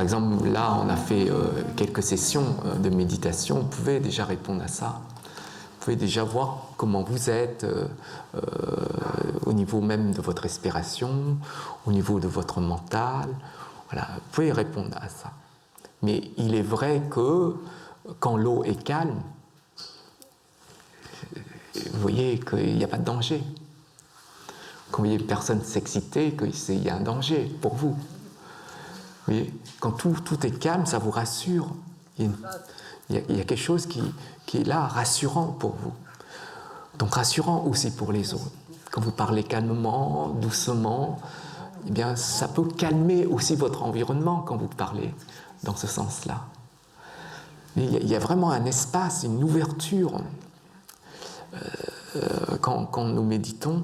exemple, là, on a fait quelques sessions de méditation. Vous pouvez déjà répondre à ça. Vous pouvez déjà voir comment vous êtes au niveau même de votre respiration, au niveau de votre mental. Voilà, vous pouvez répondre à ça. Mais il est vrai que quand l'eau est calme, vous voyez qu'il n'y a pas de danger. Quand vous voyez une personne s'exciter, qu'il y a un danger pour vous. Vous voyez, quand tout est calme, ça vous rassure. Il y a quelque chose qui est là, rassurant pour vous. Donc rassurant aussi pour les autres. Quand vous parlez calmement, doucement, eh bien, ça peut calmer aussi votre environnement quand vous parlez dans ce sens-là. Il y a vraiment un espace, une ouverture quand nous méditons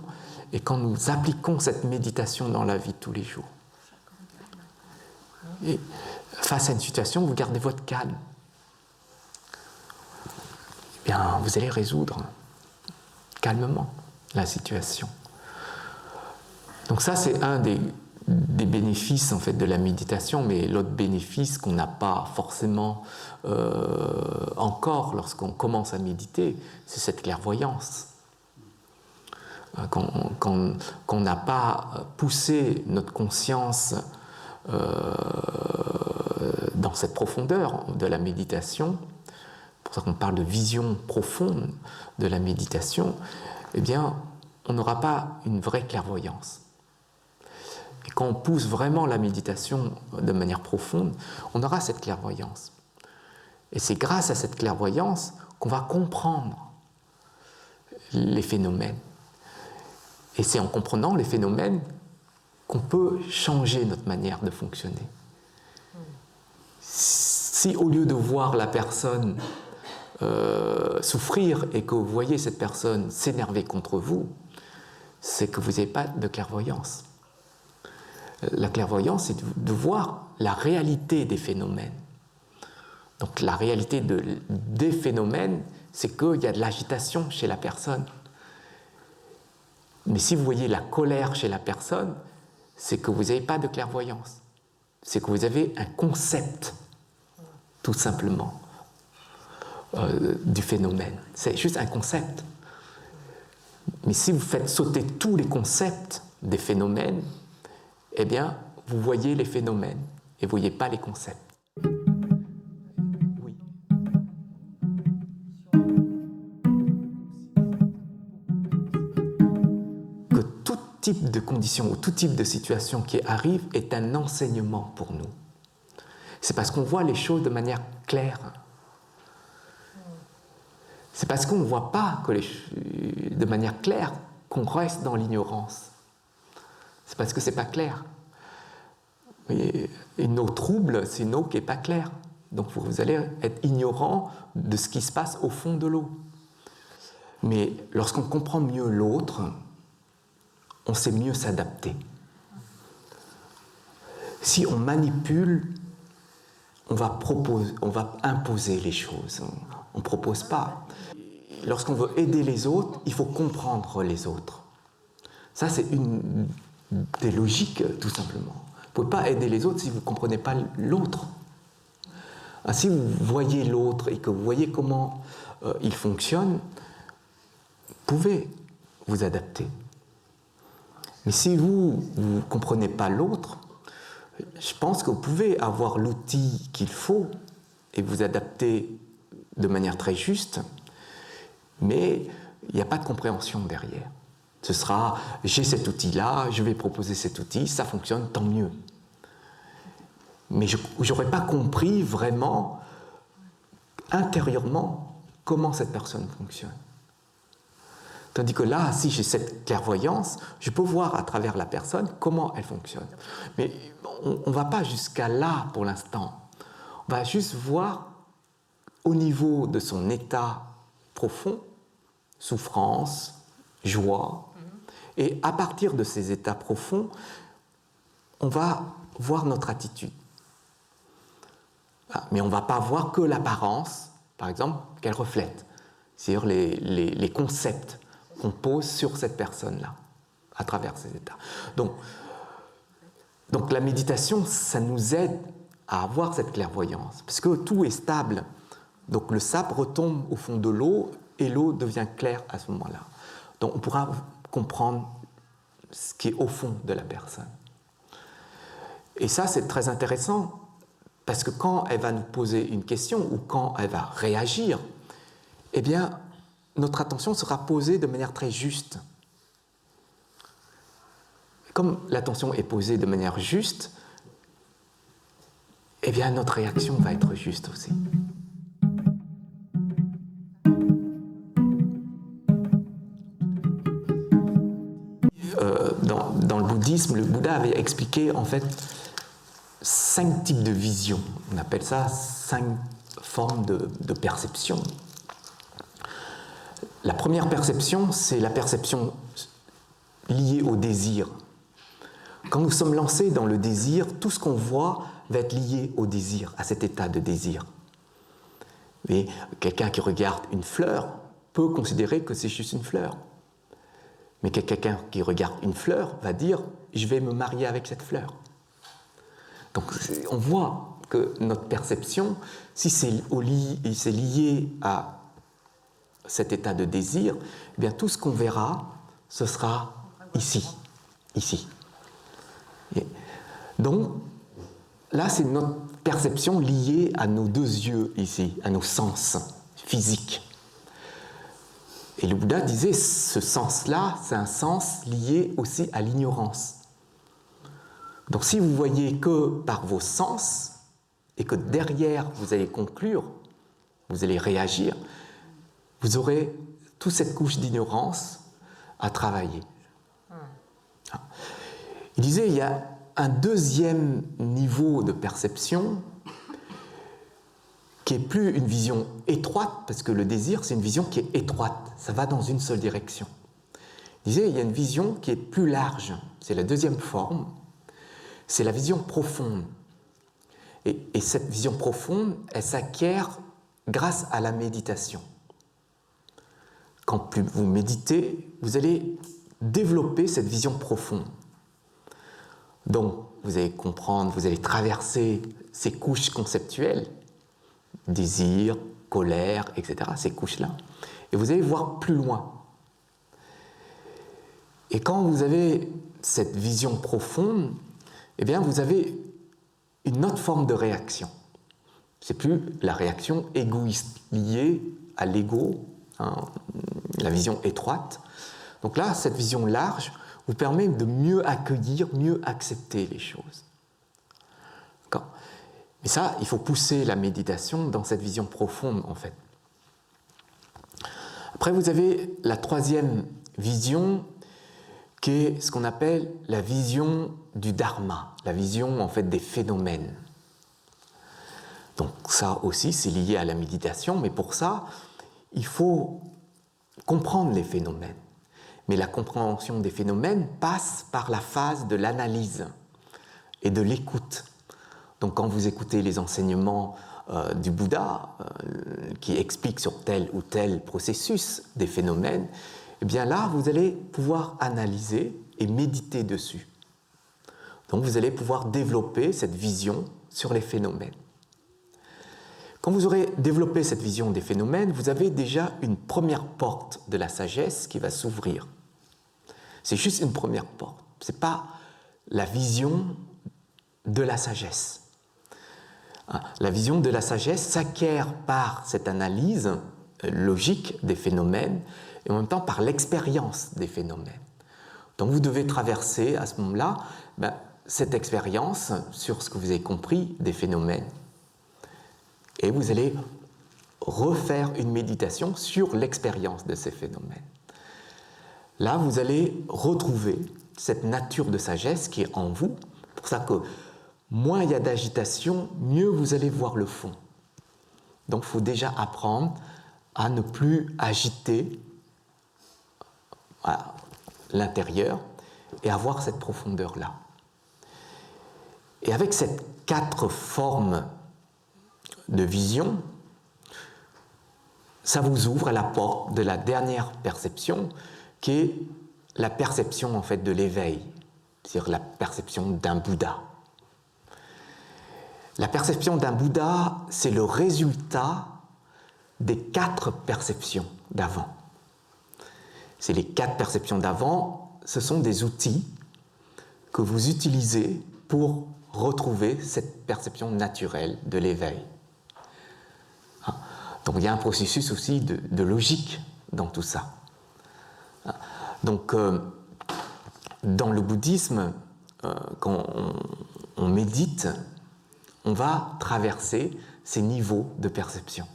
et quand nous appliquons cette méditation dans la vie de tous les jours. Et face à une situation, vous gardez votre calme. Eh bien, vous allez résoudre calmement la situation. Donc ça, c'est un des bénéfices en fait de la méditation, mais l'autre bénéfice qu'on n'a pas forcément encore lorsqu'on commence à méditer, c'est cette clairvoyance. Qu'on n'a pas poussé notre conscience dans cette profondeur de la méditation, pour ça qu'on parle de vision profonde de la méditation, eh bien, on n'aura pas une vraie clairvoyance. Et quand on pousse vraiment la méditation de manière profonde, on aura cette clairvoyance. Et c'est grâce à cette clairvoyance qu'on va comprendre les phénomènes. Et c'est en comprenant les phénomènes qu'on peut changer notre manière de fonctionner. Si au lieu de voir la personne souffrir et que vous voyez cette personne s'énerver contre vous, c'est que vous n'avez pas de clairvoyance. La clairvoyance, c'est de voir la réalité des phénomènes. Donc la réalité des phénomènes, c'est qu'il y a de l'agitation chez la personne. Mais si vous voyez la colère chez la personne, c'est que vous n'avez pas de clairvoyance. C'est que vous avez un concept, tout simplement, du phénomène. C'est juste un concept. Mais si vous faites sauter tous les concepts des phénomènes, eh bien, vous voyez les phénomènes et vous ne voyez pas les concepts. Oui. Que tout type de conditions ou tout type de situation qui arrive est un enseignement pour nous. C'est parce qu'on voit les choses de manière claire. C'est parce qu'on ne voit pas de manière claire qu'on reste dans l'ignorance. C'est parce que ce n'est pas clair. Et une eau trouble, c'est une eau qui n'est pas claire. Donc vous allez être ignorant de ce qui se passe au fond de l'eau. Mais lorsqu'on comprend mieux l'autre, on sait mieux s'adapter. Si on manipule, on va imposer les choses. On ne propose pas. Lorsqu'on veut aider les autres, il faut comprendre les autres. Ça, c'est une des logiques, tout simplement. Vous ne pouvez pas aider les autres si vous ne comprenez pas l'autre. Si vous voyez l'autre et que vous voyez comment il fonctionne, vous pouvez vous adapter. Mais si vous ne comprenez pas l'autre, je pense que vous pouvez avoir l'outil qu'il faut et vous adapter de manière très juste, mais il n'y a pas de compréhension derrière. Ce sera, j'ai cet outil-là, je vais proposer cet outil, ça fonctionne, tant mieux. Mais je n'aurais pas compris vraiment, intérieurement, comment cette personne fonctionne. Tandis que là, si j'ai cette clairvoyance, je peux voir à travers la personne comment elle fonctionne. Mais on ne va pas jusqu'à là pour l'instant. On va juste voir au niveau de son état profond, souffrance, joie. Et à partir de ces états profonds, on va voir notre attitude. Mais on ne va pas voir que l'apparence, par exemple, qu'elle reflète. C'est-à-dire les concepts qu'on pose sur cette personne-là, à travers ces états. Donc la méditation, ça nous aide à avoir cette clairvoyance, parce que tout est stable. Donc le sable retombe au fond de l'eau et l'eau devient claire à ce moment-là. Donc on pourra comprendre ce qui est au fond de la personne. Et ça, c'est très intéressant, parce que quand elle va nous poser une question ou quand elle va réagir, eh bien, notre attention sera posée de manière très juste. Comme l'attention est posée de manière juste, eh bien, notre réaction va être juste aussi. Dans le bouddhisme, le Bouddha avait expliqué en fait 5 types de visions. On appelle ça 5 formes de perception. La première perception, c'est la perception liée au désir. Quand nous sommes lancés dans le désir, tout ce qu'on voit va être lié au désir, à cet état de désir. Mais quelqu'un qui regarde une fleur peut considérer que c'est juste une fleur. Mais quelqu'un qui regarde une fleur va dire « je vais me marier avec cette fleur ». Donc on voit que notre perception, si c'est lié à cet état de désir, eh bien tout ce qu'on verra, ce sera ici. Et donc là, c'est notre perception liée à nos 2 yeux ici, à nos sens physiques. Et le Bouddha disait, ce sens-là, c'est un sens lié aussi à l'ignorance. Donc si vous voyez que par vos sens, et que derrière vous allez conclure, vous allez réagir, vous aurez toute cette couche d'ignorance à travailler. Il disait, il y a un deuxième niveau de perception qui est plus une vision étroite, parce que le désir, c'est une vision qui est étroite, ça va dans une seule direction. Il disait, il y a une vision qui est plus large, c'est la deuxième forme, c'est la vision profonde. Et cette vision profonde, elle s'acquiert grâce à la méditation. Quand plus vous méditez, vous allez développer cette vision profonde. Donc, vous allez comprendre, vous allez traverser ces couches conceptuelles, désir, colère, etc., ces couches-là, et vous allez voir plus loin. Et quand vous avez cette vision profonde, eh bien, vous avez une autre forme de réaction. C'est plus la réaction égoïste liée à l'ego, la vision étroite. Donc là, cette vision large vous permet de mieux accueillir, mieux accepter les choses. D'accord ? Mais ça, il faut pousser la méditation dans cette vision profonde, en fait. Après, vous avez la troisième vision, qui est ce qu'on appelle la vision du dharma, la vision, en fait, des phénomènes. Donc ça aussi, c'est lié à la méditation, mais pour ça, il faut comprendre les phénomènes. Mais la compréhension des phénomènes passe par la phase de l'analyse et de l'écoute. Donc quand vous écoutez les enseignements du Bouddha qui expliquent sur tel ou tel processus des phénomènes, eh bien là, vous allez pouvoir analyser et méditer dessus. Donc vous allez pouvoir développer cette vision sur les phénomènes. Quand vous aurez développé cette vision des phénomènes, vous avez déjà une première porte de la sagesse qui va s'ouvrir. C'est juste une première porte. Ce n'est pas la vision de la sagesse. La vision de la sagesse s'acquiert par cette analyse logique des phénomènes et en même temps par l'expérience des phénomènes. Donc vous devez traverser à ce moment-là cette expérience sur ce que vous avez compris des phénomènes. Et vous allez refaire une méditation sur l'expérience de ces phénomènes. Là, vous allez retrouver cette nature de sagesse qui est en vous. C'est pour ça que moins il y a d'agitation, mieux vous allez voir le fond. Donc, il faut déjà apprendre à ne plus agiter l'intérieur et avoir cette profondeur-là. Et avec ces 4 formes de vision, ça vous ouvre à la porte de la dernière perception, qui est la perception en fait de l'éveil, c'est-à-dire la perception d'un Bouddha. La perception d'un Bouddha, c'est le résultat des 4 perceptions d'avant. C'est les 4 perceptions d'avant, ce sont des outils que vous utilisez pour retrouver cette perception naturelle de l'éveil. Donc il y a un processus aussi de logique dans tout ça. Donc dans le bouddhisme, quand on médite, on va traverser ces niveaux de perception.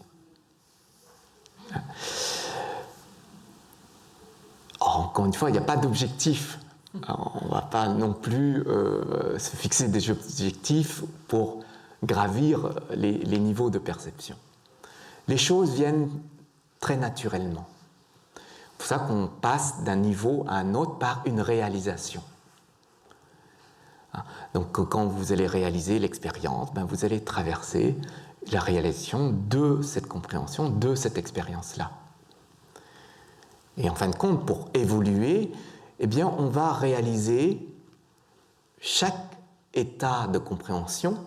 Encore une fois, il n'y a pas d'objectif. On ne va pas non plus se fixer des objectifs pour gravir les niveaux de perception. Les choses viennent très naturellement. C'est pour ça qu'on passe d'un niveau à un autre par une réalisation. Donc quand vous allez réaliser l'expérience, vous allez traverser la réalisation de cette compréhension, de cette expérience-là. Et en fin de compte, pour évoluer, on va réaliser chaque état de compréhension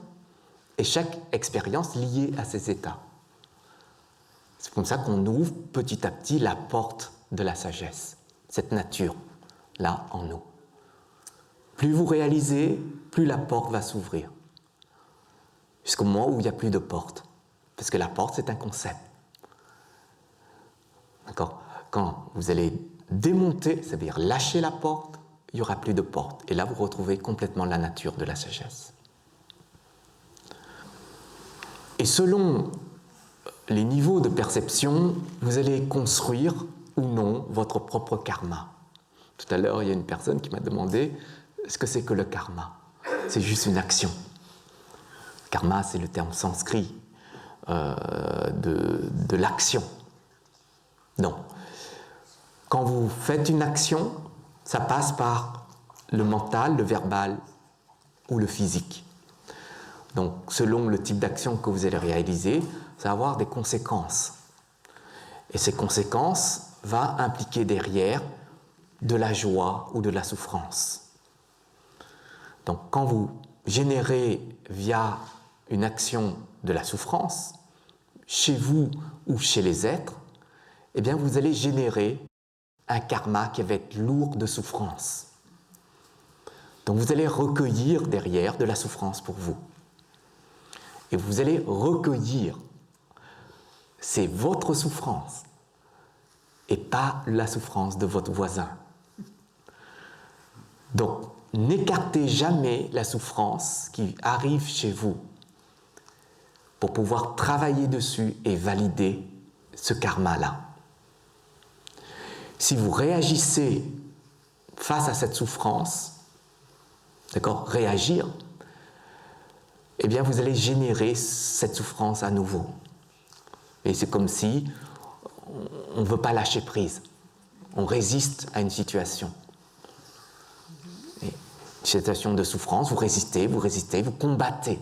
et chaque expérience liée à ces états. C'est comme ça qu'on ouvre petit à petit la porte de la sagesse, cette nature-là en nous. Plus vous réalisez, plus la porte va s'ouvrir. Jusqu'au moment où il n'y a plus de porte. Parce que la porte, c'est un concept. D'accord ? Quand vous allez démonter, c'est-à-dire lâcher la porte, il n'y aura plus de porte. Et là, vous retrouvez complètement la nature de la sagesse. Et selon les niveaux de perception, vous allez construire ou non votre propre karma. Tout à l'heure, il y a une personne qui m'a demandé ce que c'est que le karma. C'est juste une action. Karma, c'est le terme sanskrit de l'action. Non. Quand vous faites une action, ça passe par le mental, le verbal ou le physique. Donc, selon le type d'action que vous allez réaliser, ça va avoir des conséquences. Et ces conséquences vont impliquer derrière de la joie ou de la souffrance. Donc, quand vous générez via une action de la souffrance, chez vous ou chez les êtres, vous allez générer un karma qui va être lourd de souffrance. Donc, vous allez recueillir derrière de la souffrance pour vous. Et vous allez recueillir, c'est votre souffrance et pas la souffrance de votre voisin. Donc, n'écartez jamais la souffrance qui arrive chez vous pour pouvoir travailler dessus et valider ce karma-là. Si vous réagissez face à cette souffrance, d'accord, réagir, vous allez générer cette souffrance à nouveau. Et c'est comme si on ne veut pas lâcher prise. On résiste à une situation. Et une situation de souffrance, vous résistez, vous combattez.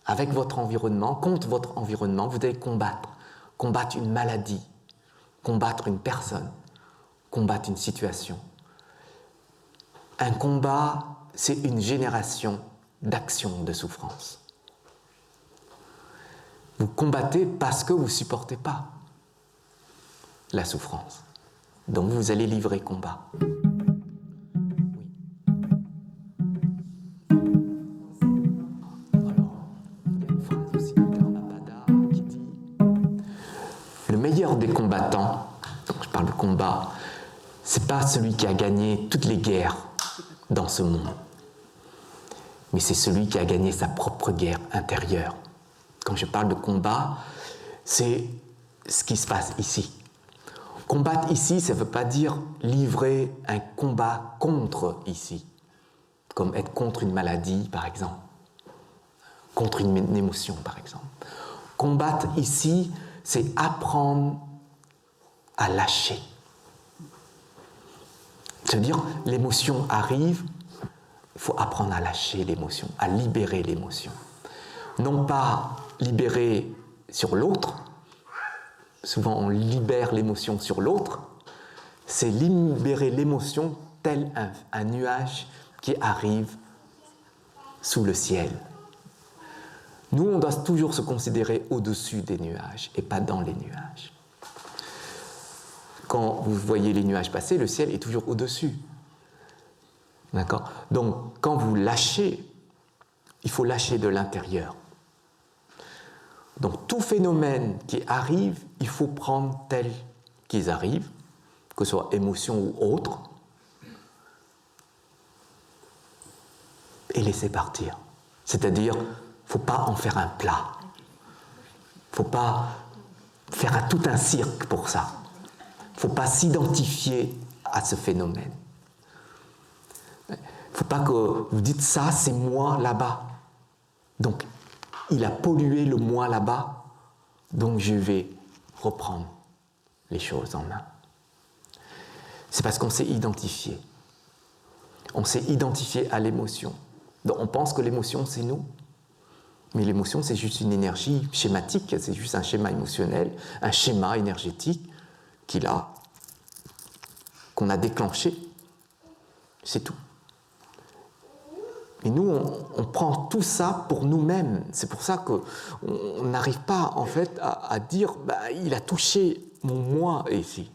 Avec votre environnement, contre votre environnement, vous allez combattre. Combattre une maladie, combattre une personne, combattre une situation. Un combat, c'est une génération d'action de souffrance. Vous combattez parce que vous ne supportez pas la souffrance. Donc vous allez livrer combat. Le meilleur des combattants, donc je parle de combat, c'est pas celui qui a gagné toutes les guerres dans ce monde, mais c'est celui qui a gagné sa propre guerre intérieure. Quand je parle de combat, c'est ce qui se passe ici. Combattre ici, ça ne veut pas dire livrer un combat contre ici, comme être contre une maladie, par exemple, contre une émotion, par exemple. Combattre ici, c'est apprendre à lâcher. C'est-à-dire, l'émotion arrive, il faut apprendre à lâcher l'émotion, à libérer l'émotion. Non pas libérer sur l'autre, souvent on libère l'émotion sur l'autre, c'est libérer l'émotion tel un nuage qui arrive sous le ciel. Nous, on doit toujours se considérer au-dessus des nuages et pas dans les nuages. Quand vous voyez les nuages passer, le ciel est toujours au-dessus. D'accord ? Donc, quand vous lâchez, il faut lâcher de l'intérieur. Donc, tout phénomène qui arrive, il faut prendre tel qu'ils arrivent, que ce soit émotion ou autre, et laisser partir. C'est-à-dire, il ne faut pas en faire un plat. Il ne faut pas faire tout un cirque pour ça. Il ne faut pas s'identifier à ce phénomène. Il ne faut pas que vous dites ça, c'est moi là-bas. Donc, il a pollué le moi là-bas, donc je vais reprendre les choses en main. C'est parce qu'on s'est identifié. On s'est identifié à l'émotion. Donc, on pense que l'émotion, c'est nous. Mais l'émotion, c'est juste une énergie schématique, c'est juste un schéma émotionnel, un schéma énergétique qu'on a déclenché. C'est tout. Et nous, on prend tout ça pour nous-mêmes. C'est pour ça qu'on n'arrive pas, en fait, à dire il a touché mon moi ici.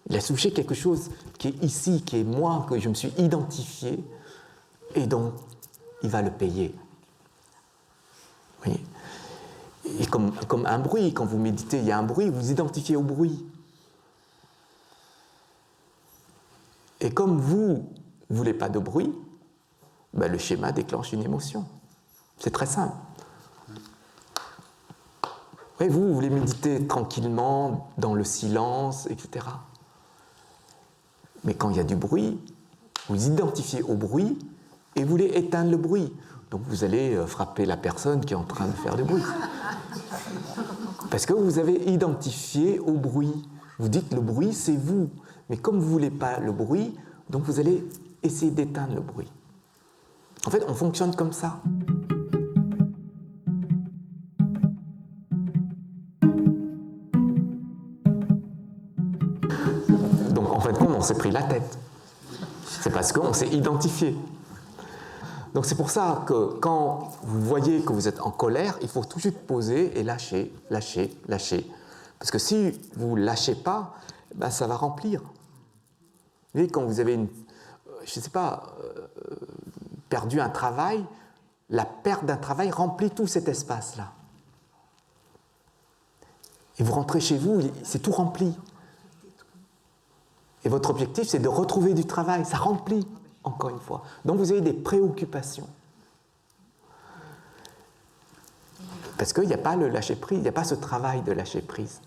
Il a touché quelque chose qui est ici, qui est moi, que je me suis identifié, et donc il va le payer. Vous voyez ? Et comme un bruit, quand vous méditez, il y a un bruit, vous vous identifiez au bruit. Et comme vous ne voulez pas de bruit, le schéma déclenche une émotion. C'est très simple. Et vous voulez méditer tranquillement, dans le silence, etc. Mais quand il y a du bruit, vous identifiez au bruit et vous voulez éteindre le bruit. Donc vous allez frapper la personne qui est en train de faire du bruit. Parce que vous avez identifié au bruit. Vous dites le bruit, c'est vous. Mais comme vous ne voulez pas le bruit, donc vous allez essayer d'éteindre le bruit. En fait, on fonctionne comme ça. Donc en fait, on s'est pris la tête. C'est parce qu'on s'est identifié. Donc c'est pour ça que quand vous voyez que vous êtes en colère, il faut tout de suite poser et lâcher, lâcher, lâcher. Parce que si vous ne lâchez pas, ça va remplir. Vous voyez, quand vous avez perdu un travail, la perte d'un travail remplit tout cet espace-là. Et vous rentrez chez vous, c'est tout rempli. Et votre objectif, c'est de retrouver du travail. Ça remplit, encore une fois. Donc vous avez des préoccupations. Parce qu'il n'y a pas le lâcher-prise, il n'y a pas ce travail de lâcher-prise.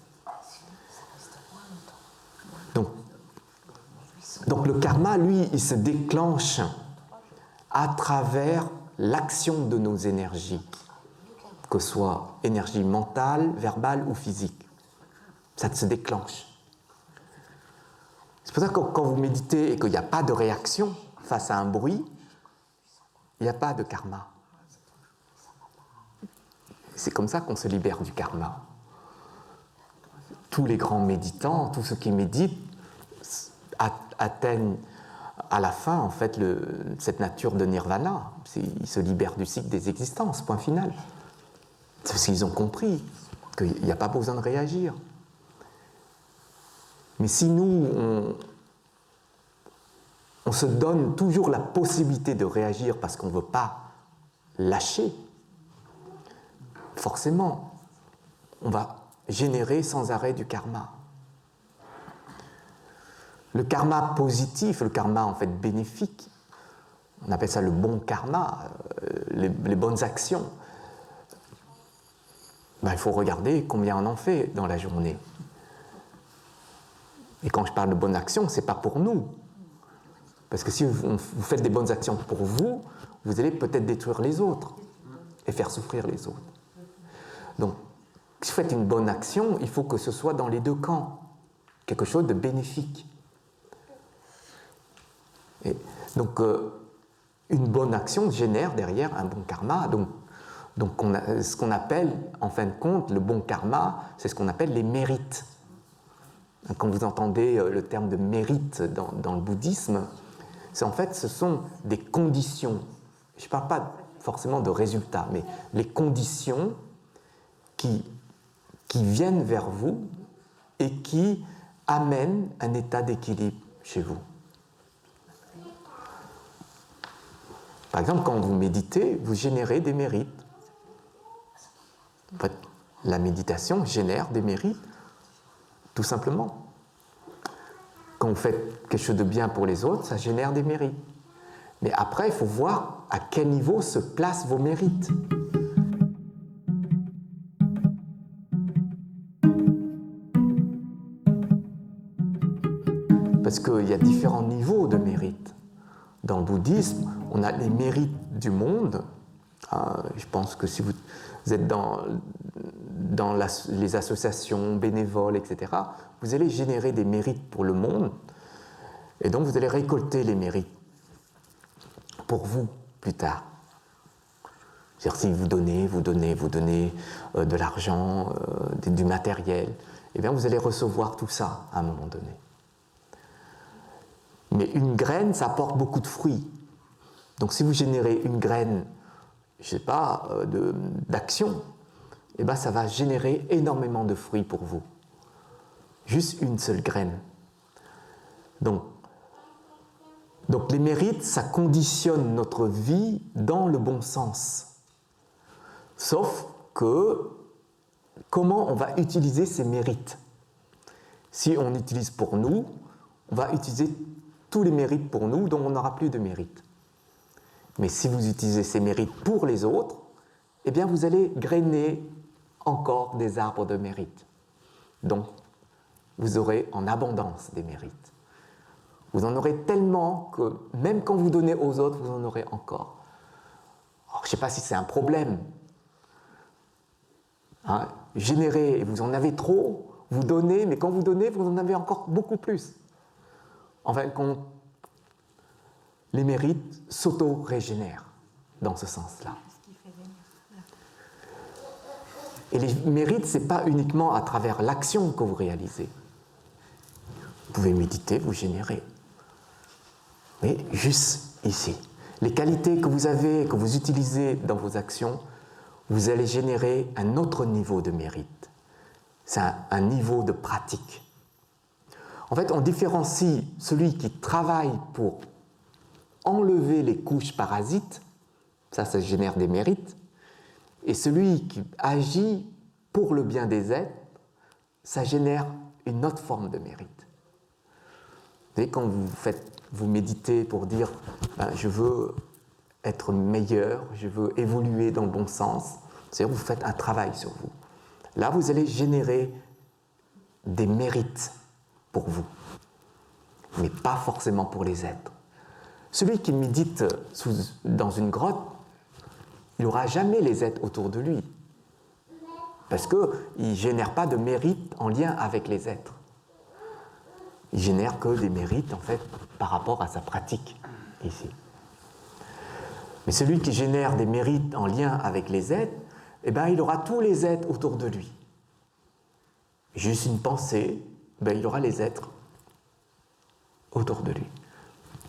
Donc le karma, lui, il se déclenche à travers l'action de nos énergies, que ce soit énergie mentale, verbale ou physique. Ça se déclenche. C'est pour ça que quand vous méditez et qu'il n'y a pas de réaction face à un bruit, il n'y a pas de karma. C'est comme ça qu'on se libère du karma. Tous les grands méditants, tous ceux qui méditent, atteignent à la fin, en fait, cette nature de nirvana. Ils se libèrent du cycle des existences, point final. C'est parce qu'ils ont compris qu'il n'y a pas besoin de réagir. Mais si nous, on se donne toujours la possibilité de réagir parce qu'on ne veut pas lâcher, forcément, on va générer sans arrêt du karma. Le karma positif, le karma en fait bénéfique, on appelle ça le bon karma, les bonnes actions. Il faut regarder combien on en fait dans la journée. Et quand je parle de bonnes actions, ce n'est pas pour nous. Parce que si vous faites des bonnes actions pour vous, vous allez peut-être détruire les autres et faire souffrir les autres. Donc, si vous faites une bonne action, il faut que ce soit dans les deux camps, quelque chose de bénéfique. Et donc, une bonne action génère derrière un bon karma. Donc ce qu'on appelle, en fin de compte, le bon karma, c'est ce qu'on appelle les mérites. Quand vous entendez le terme de mérite dans le bouddhisme, en fait, ce sont des conditions. Je ne parle pas forcément de résultats, mais les conditions qui viennent vers vous et qui amènent un état d'équilibre chez vous. Par exemple, quand vous méditez, vous générez des mérites. En fait, la méditation génère des mérites, tout simplement. Quand vous faites quelque chose de bien pour les autres, ça génère des mérites. Mais après, il faut voir à quel niveau se placent vos mérites. Parce qu'il y a différents niveaux de mérites. Dans le bouddhisme, on a les mérites du monde. Je pense que si vous êtes dans les associations bénévoles, etc., vous allez générer des mérites pour le monde. Et donc, vous allez récolter les mérites pour vous plus tard. C'est-à-dire, si vous donnez de l'argent, du matériel, eh bien, vous allez recevoir tout ça à un moment donné. Mais une graine, ça apporte beaucoup de fruits. Donc, si vous générez une graine, je ne sais pas, d'action, eh bien, ça va générer énormément de fruits pour vous. Juste une seule graine. Donc les mérites, ça conditionne notre vie dans le bon sens. Sauf que, comment on va utiliser ces mérites? Si on utilise pour nous, on va utiliser tous les mérites pour nous, donc on n'aura plus de mérites. Mais si vous utilisez ces mérites pour les autres, eh bien vous allez grainer encore des arbres de mérite. Donc, vous aurez en abondance des mérites. Vous en aurez tellement que même quand vous donnez aux autres, vous en aurez encore. Alors, je ne sais pas si c'est un problème. Générer, vous en avez trop, vous donnez, mais quand vous donnez, vous en avez encore beaucoup plus. En fin de compte, les mérites s'auto-régénèrent dans ce sens-là. Et les mérites, ce n'est pas uniquement à travers l'action que vous réalisez. Vous pouvez méditer, vous générez. Mais juste ici. Les qualités que vous avez, que vous utilisez dans vos actions, vous allez générer un autre niveau de mérite. C'est un niveau de pratique. En fait, on différencie celui qui travaille pour enlever les couches parasites, ça génère des mérites, et celui qui agit pour le bien des êtres, ça génère une autre forme de mérite. Vous savez, quand vous méditez pour dire je veux être meilleur, je veux évoluer dans le bon sens, c'est-à-dire vous faites un travail sur vous. Là, vous allez générer des mérites pour vous, mais pas forcément pour les êtres. Celui qui médite dans une grotte, il n'aura jamais les êtres autour de lui, parce qu'il ne génère pas de mérite en lien avec les êtres. Il génère que des mérites, en fait, par rapport à sa pratique, ici. Mais celui qui génère des mérites en lien avec les êtres, eh ben, il aura tous les êtres autour de lui. Juste une pensée, il aura les êtres autour de lui.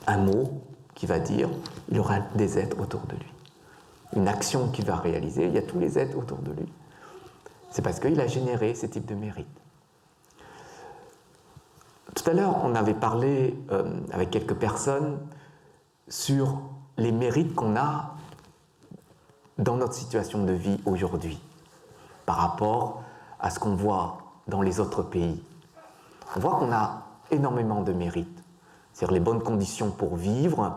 Un mot qu'il va dire, il aura des êtres autour de lui. Une action qu'il va réaliser, il y a tous les êtres autour de lui. C'est parce qu'il a généré ce type de mérite. Tout à l'heure, on avait parlé avec quelques personnes sur les mérites qu'on a dans notre situation de vie aujourd'hui par rapport à ce qu'on voit dans les autres pays. On voit qu'on a énormément de mérites, c'est-à-dire les bonnes conditions pour vivre,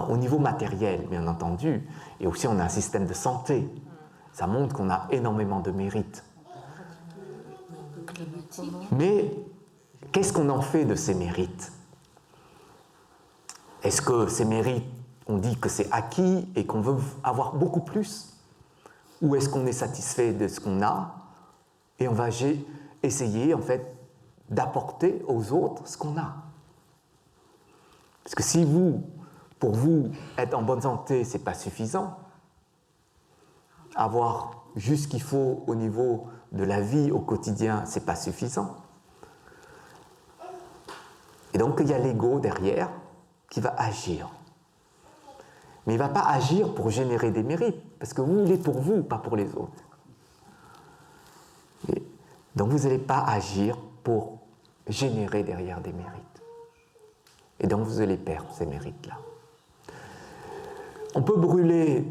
au niveau matériel, bien entendu, et aussi on a un système de santé. Ça montre qu'on a énormément de mérites. Mais qu'est-ce qu'on en fait de ces mérites? Est-ce que ces mérites, on dit que c'est acquis et qu'on veut avoir beaucoup plus? Ou est-ce qu'on est satisfait de ce qu'on a et on va essayer en fait d'apporter aux autres ce qu'on a? Parce que si pour vous, être en bonne santé, c'est pas suffisant. Avoir juste ce qu'il faut au niveau de la vie au quotidien, c'est pas suffisant. Et donc il y a l'ego derrière qui va agir. Mais il ne va pas agir pour générer des mérites, parce que vous, il est pour vous, pas pour les autres. Et donc vous n'allez pas agir pour générer derrière des mérites. Et donc vous allez perdre ces mérites-là. On peut brûler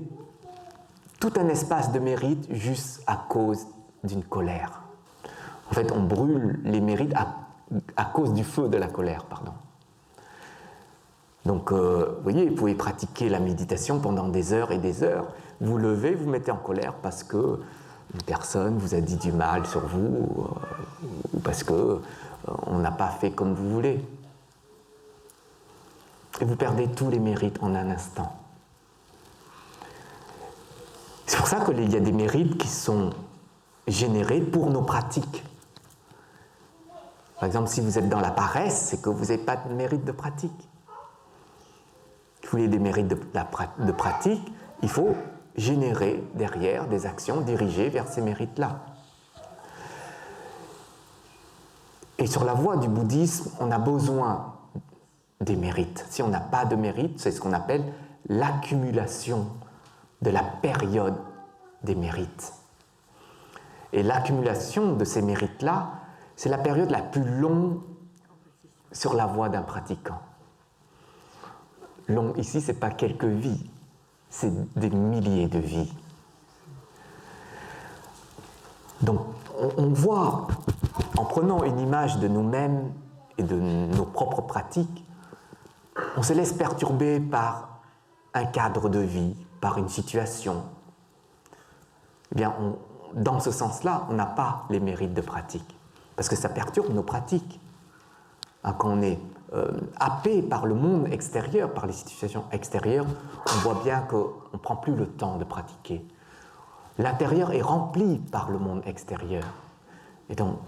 tout un espace de mérite juste à cause d'une colère. En fait, on brûle les mérites à cause du feu de la colère, pardon. Donc, vous voyez, vous pouvez pratiquer la méditation pendant des heures et des heures. Vous levez, vous mettez en colère parce que une personne vous a dit du mal sur vous ou parce que on n'a pas fait comme vous voulez. Et vous perdez tous les mérites en un instant. C'est pour ça qu'il y a des mérites qui sont générés pour nos pratiques. Par exemple, si vous êtes dans la paresse, c'est que vous n'avez pas de mérite de pratique. Si vous voulez des mérites de pratique, il faut générer derrière des actions dirigées vers ces mérites-là. Et sur la voie du bouddhisme, on a besoin des mérites. Si on n'a pas de mérite, c'est ce qu'on appelle l'accumulation de la période des mérites. Et l'accumulation de ces mérites-là, c'est la période la plus longue sur la voie d'un pratiquant. Long ici, ce n'est pas quelques vies, c'est des milliers de vies. Donc, on voit, en prenant une image de nous-mêmes et de nos propres pratiques, on se laisse perturber par un cadre de vie, par une situation. Eh bien, dans ce sens-là, on n'a pas les mérites de pratique, parce que ça perturbe nos pratiques. Quand on est happé par le monde extérieur, par les situations extérieures, on voit bien qu'on ne prend plus le temps de pratiquer. L'intérieur est rempli par le monde extérieur. Et donc,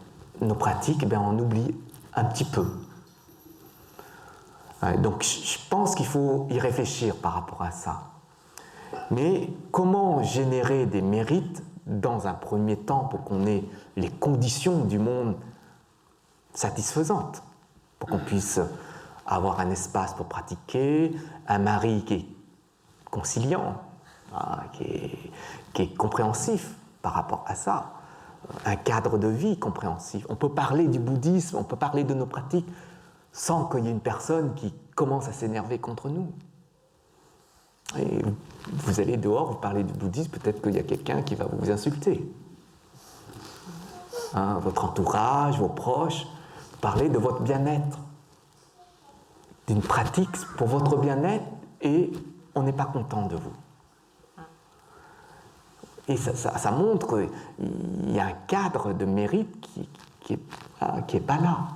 nos pratiques, eh bien, on oublie un petit peu. Donc, je pense qu'il faut y réfléchir par rapport à ça. Mais comment générer des mérites dans un premier temps pour qu'on ait les conditions du monde satisfaisantes, pour qu'on puisse avoir un espace pour pratiquer, un mari qui est conciliant, qui est compréhensif par rapport à ça, un cadre de vie compréhensif. On peut parler du bouddhisme, on peut parler de nos pratiques sans qu'il y ait une personne qui commence à s'énerver contre nous. Et vous allez dehors, vous parlez du bouddhisme, peut-être qu'il y a quelqu'un qui va vous insulter. Votre entourage, vos proches, parlez de votre bien-être, d'une pratique pour votre bien-être, et on n'est pas content de vous. Et ça montre qu'il y a un cadre de mérite qui est pas là.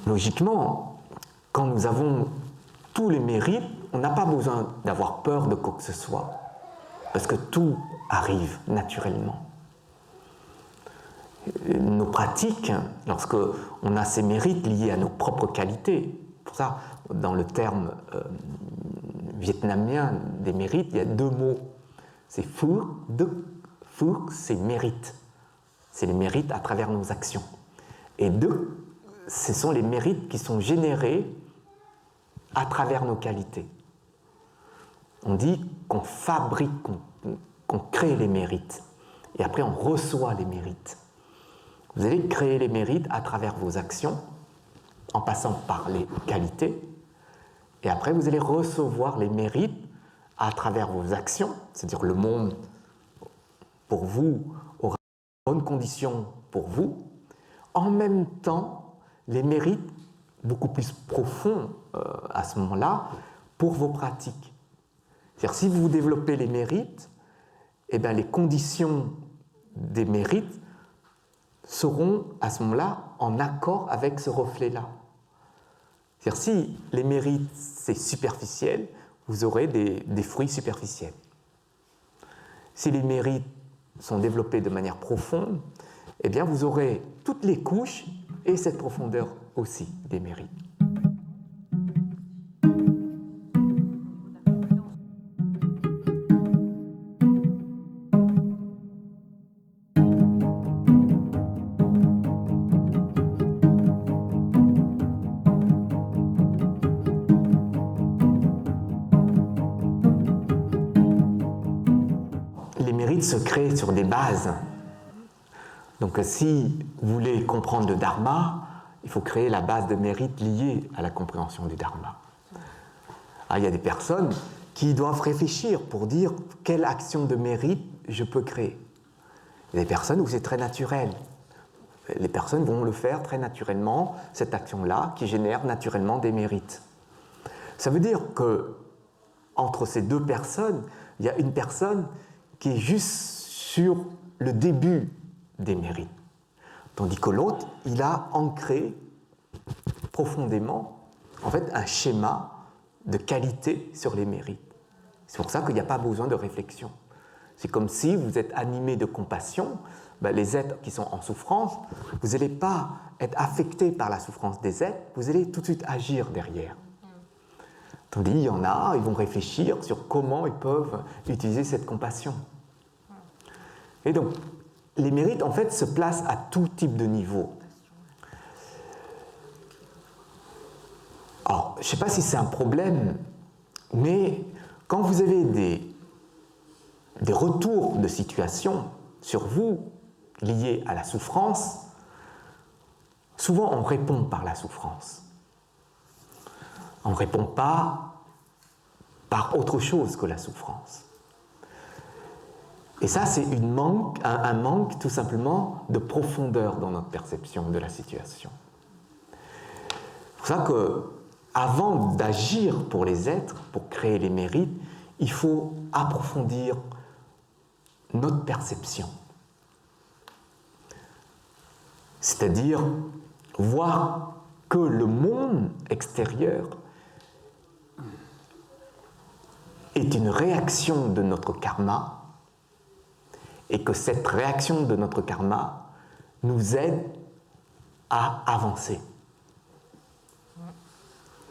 Logiquement, quand nous avons tous les mérites, on n'a pas besoin d'avoir peur de quoi que ce soit, parce que tout arrive naturellement. Nos pratiques, lorsque on a ces mérites liés à nos propres qualités, pour ça, dans le terme vietnamien des mérites, il y a deux mots. C'est phu, c'est mérite. C'est les mérites à travers nos actions. Et de, ce sont les mérites qui sont générés à travers nos qualités. On dit qu'on fabrique, qu'on crée les mérites. Et après, on reçoit les mérites. Vous allez créer les mérites à travers vos actions, en passant par les qualités. Et après, vous allez recevoir les mérites à travers vos actions, c'est-à-dire le monde, pour vous, aura de bonnes conditions pour vous. En même temps, les mérites beaucoup plus profonds à ce moment-là pour vos pratiques. C'est-à-dire, si vous développez les mérites, eh bien, les conditions des mérites seront à ce moment-là en accord avec ce reflet-là. C'est-à-dire, si les mérites, c'est superficiel, vous aurez des fruits superficiels. Si les mérites sont développés de manière profonde, eh bien, vous aurez toutes les couches et cette profondeur aussi des mérites. mérite se crée sur des bases. Donc si vous voulez comprendre le dharma, il faut créer la base de mérite liée à la compréhension du dharma. Alors, il y a des personnes qui doivent réfléchir pour dire quelle action de mérite je peux créer. Il y a des personnes où c'est très naturel. Les personnes vont le faire très naturellement, cette action-là, qui génère naturellement des mérites. Ça veut dire que entre ces deux personnes, il y a une personne qui est juste sur le début des mérites, tandis que l'autre, il a ancré profondément, en fait, un schéma de qualité sur les mérites. C'est pour ça qu'il n'y a pas besoin de réflexion. C'est comme si vous êtes animé de compassion, les êtres qui sont en souffrance, vous n'allez pas être affecté par la souffrance des êtres, vous allez tout de suite agir derrière. Tandis qu'il y en a, ils vont réfléchir sur comment ils peuvent utiliser cette compassion. Et donc, les mérites, en fait, se placent à tout type de niveau. Alors, je ne sais pas si c'est un problème, mais quand vous avez des retours de situation sur vous liés à la souffrance, souvent on répond par la souffrance. On ne répond pas par autre chose que la souffrance. Et ça, c'est un manque tout simplement de profondeur dans notre perception de la situation. C'est pour ça qu'avant d'agir pour les êtres, pour créer les mérites, il faut approfondir notre perception. C'est-à-dire voir que le monde extérieur est une réaction de notre karma et que cette réaction de notre karma nous aide à avancer.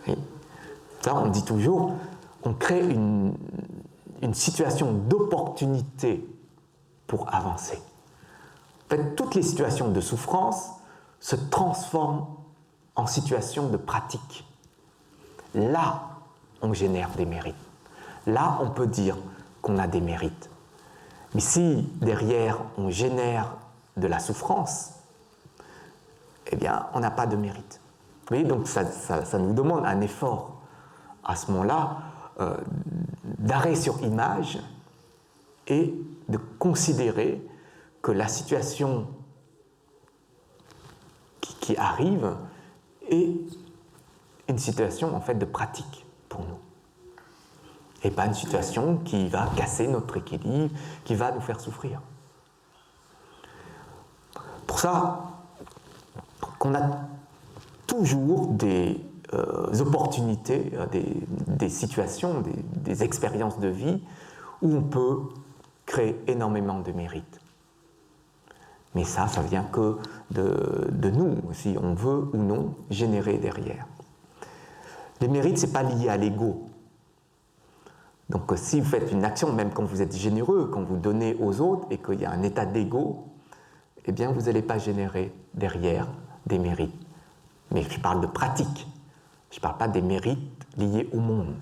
Oui. Ça, on dit toujours, on crée une situation d'opportunité pour avancer. En fait, toutes les situations de souffrance se transforment en situations de pratique. Là, on génère des mérites. Là, on peut dire qu'on a des mérites. Mais si derrière, on génère de la souffrance, eh bien, on n'a pas de mérite. Vous voyez, donc ça nous demande un effort à ce moment-là d'arrêt sur image et de considérer que la situation qui arrive est une situation en fait de pratique pour nous. Et pas une situation qui va casser notre équilibre, qui va nous faire souffrir. Pour ça, qu'on a toujours des opportunités, des situations, des expériences de vie où on peut créer énormément de mérites. Mais ça vient que de nous, si on veut ou non générer derrière. Les mérites, ce n'est pas lié à l'ego. Donc si vous faites une action, même quand vous êtes généreux, quand vous donnez aux autres et qu'il y a un état d'ego, eh bien vous n'allez pas générer derrière des mérites. Mais je parle de pratique. Je ne parle pas des mérites liés au monde.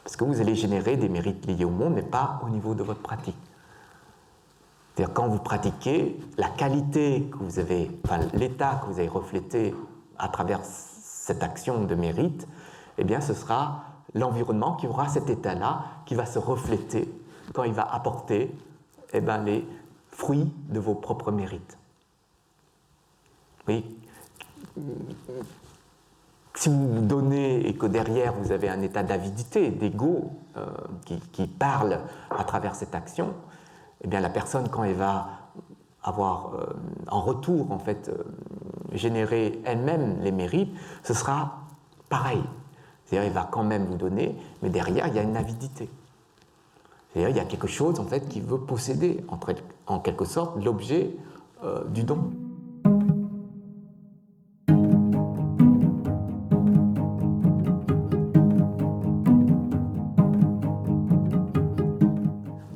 Parce que vous allez générer des mérites liés au monde, mais pas au niveau de votre pratique. C'est-à-dire quand vous pratiquez, la qualité que vous avez, enfin l'état que vous avez reflété à travers cette action de mérite, eh bien ce sera l'environnement qui aura cet état-là, qui va se refléter quand il va apporter les fruits de vos propres mérites. Oui. Si vous donnez et que derrière vous avez un état d'avidité, d'ego qui parle à travers cette action, eh bien la personne, quand elle va avoir en retour en fait générer elle-même les mérites, ce sera pareil. C'est-à-dire elle va quand même vous donner, mais derrière il y a une avidité. C'est-à-dire il y a quelque chose en fait qui veut posséder en quelque sorte l'objet du don.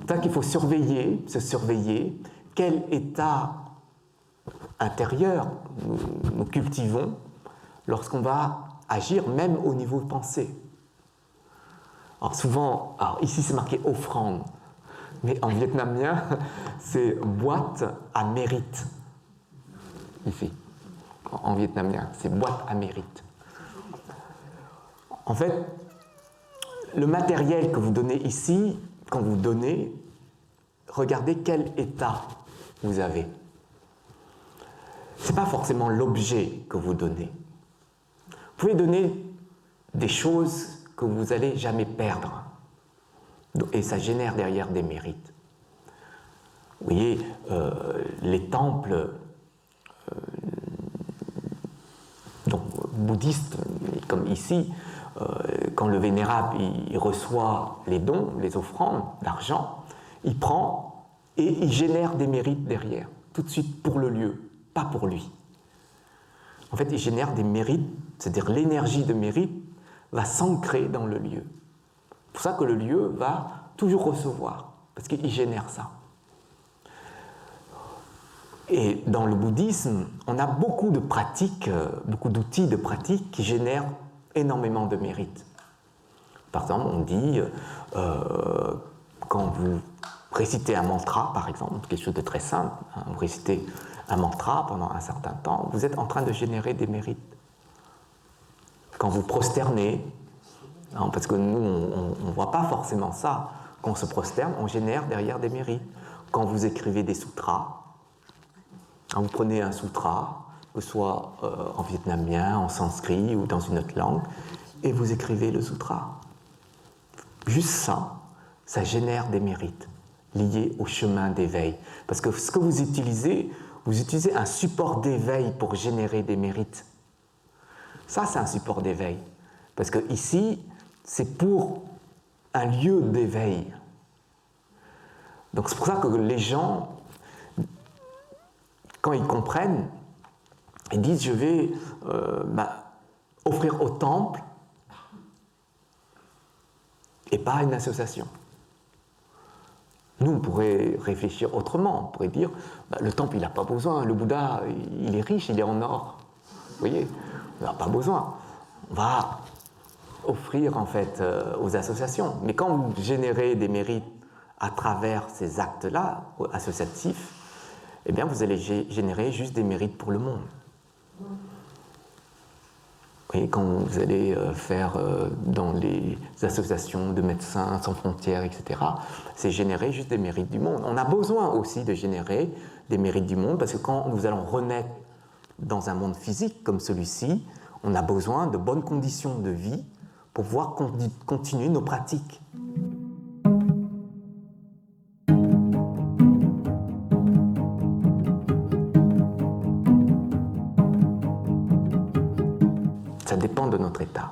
C'est ça qu'il faut se surveiller quel état intérieur nous cultivons lorsqu'on va agir même au niveau de pensée. Alors souvent, ici c'est marqué offrande, mais en vietnamien, c'est boîte à mérite. Ici, en vietnamien, c'est boîte à mérite. En fait, le matériel que vous donnez ici, quand vous donnez, regardez quel état vous avez. Ce n'est pas forcément l'objet que vous donnez. Vous pouvez donner des choses que vous n'allez jamais perdre. Et ça génère derrière des mérites. Vous voyez, les temples donc, bouddhistes, comme ici, quand le vénérable il reçoit les dons, les offrandes d'argent, il prend et il génère des mérites derrière, tout de suite pour le lieu, pas pour lui. En fait, il génère des mérites, c'est-à-dire l'énergie de mérite va s'ancrer dans le lieu. C'est pour ça que le lieu va toujours recevoir, parce qu'il génère ça. Et dans le bouddhisme, on a beaucoup de pratiques, beaucoup d'outils de pratique qui génèrent énormément de mérite. Par exemple, on dit, quand vous récitez un mantra, par exemple, quelque chose de très simple, hein, vous récitez un mantra pendant un certain temps, vous êtes en train de générer des mérites. Quand vous prosternez, hein, parce que nous, on ne voit pas forcément ça, quand on se prosterne, on génère derrière des mérites. Quand vous écrivez des sutras, hein, vous prenez un sutra, que ce soit en vietnamien, en sanskrit ou dans une autre langue, et vous écrivez le sutra. Juste ça, ça génère des mérites liés au chemin d'éveil. Parce que ce que vous utilisez un support d'éveil pour générer des mérites. Ça, c'est un support d'éveil. Parce que ici, c'est pour un lieu d'éveil. Donc c'est pour ça que les gens, quand ils comprennent, ils disent, je vais offrir au temple et pas à une association. Nous, on pourrait réfléchir autrement. On pourrait dire, le temple, il n'a pas besoin. Le Bouddha, il est riche, il est en or. Vous voyez, on n'a pas besoin. On va offrir, en fait, aux associations. Mais quand vous générez des mérites à travers ces actes-là, associatifs, eh bien, vous allez générer juste des mérites pour le monde. Et quand vous allez faire dans les associations de médecins sans frontières, etc., c'est générer juste des mérites du monde. On a besoin aussi de générer des mérites du monde parce que quand nous allons renaître dans un monde physique comme celui-ci, on a besoin de bonnes conditions de vie pour pouvoir continuer nos pratiques. Ça dépend de notre état.